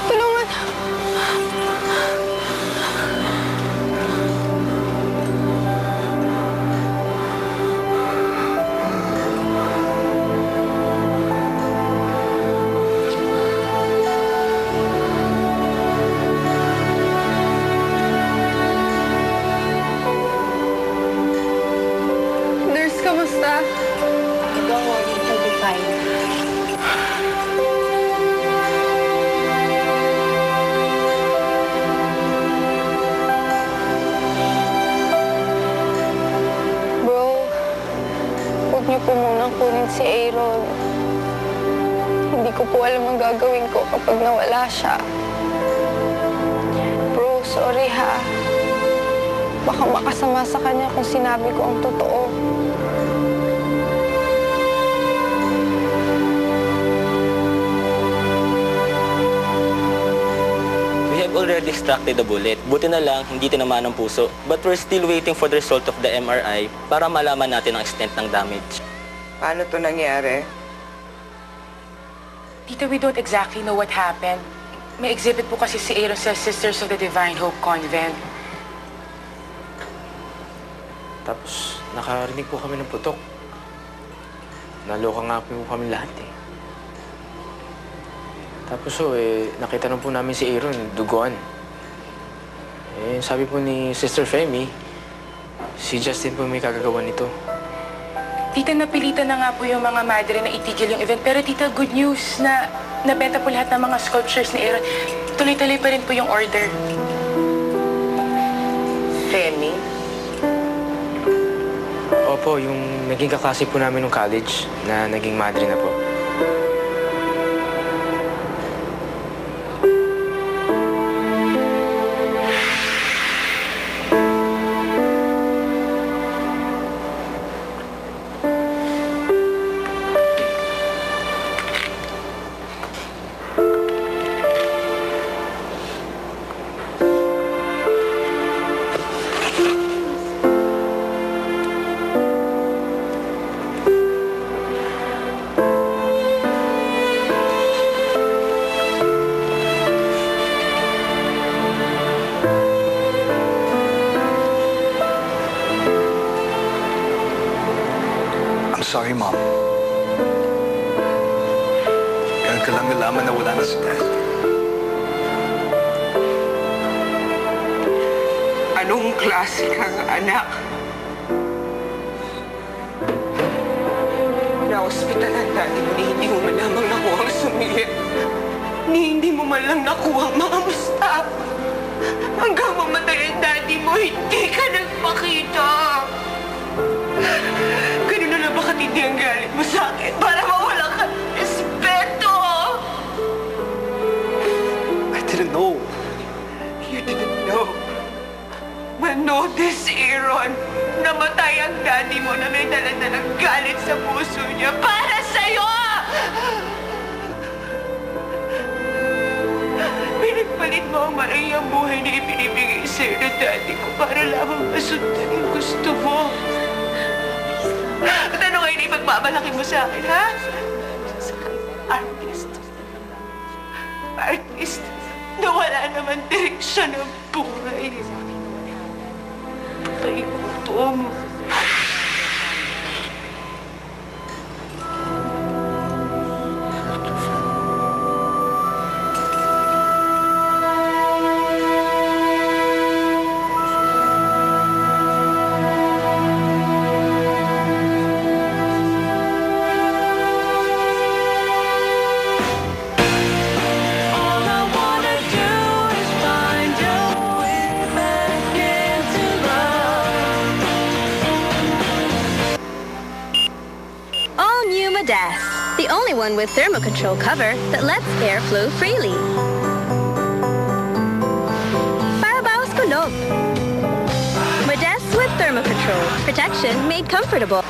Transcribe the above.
Tulungan. Nurse, kamusta? Don't worry, it'll be fine. Bro, huwag niyo po munang kunin si Aaron. Hindi ko po alam ang gagawin ko kapag nawala siya. Bro, sorry ha. Baka makasama sa kanya kung sinabi ko ang totoo. We have already extracted the bullet. Buti na lang, hindi tinamaan ng puso. But we're still waiting for the result of the MRI para malaman natin ang extent ng damage. Paano to nangyari? Tita, we don't exactly know what happened. May exhibit po kasi si Aaron sa Sisters of the Divine Hope Convent. Tapos, nakarinig po kami ng putok. Naloka nga po kami lahat eh. Tapos nakita na po namin si Aaron, duguan. Sabi po ni Sister Femi, si Justin po may kagagawa nito. Tita, napilitan na nga po yung mga madre na itigil yung event. Pero tita, good news na nabenta po lahat ng mga sculptures ni Aaron. Tuloy-tuloy pa rin po yung order. Femi? Opo, yung naging kaklase po namin nung college na naging madre na po. Sorry, Mom. Kaya ka lang nalaman na wala na si Dad. Anong klase kang anak? Na-hospitalan natin ni hindi mo man lamang nakuha ang sumilip. Ni hindi mo man lang nakuha ang mga mustap. Hanggang mamatay ang daddy mo, hindi ka nagpakita. Ganun na lang ba katindi ang galit mo sa akin para mawala ka ng respeto? I didn't know. You didn't know. Manotis, Aaron. Namatay ang daddy mo na may dala-dalang galit sa puso niya para sa'yo! Pinagpalit mo ang marayang buhay na ibinibigay sa'yo ng daddy ko para lamang masundan yung gusto mo. At ano ngayon ipagmamalaki mo sa akin, ha? Artist. Artist na wala naman direksyon ng buhay. Paikutom. Das, the only one with thermocontrol cover that lets air flow freely. Para bawas kulob. Modest with thermocontrol, protection made comfortable.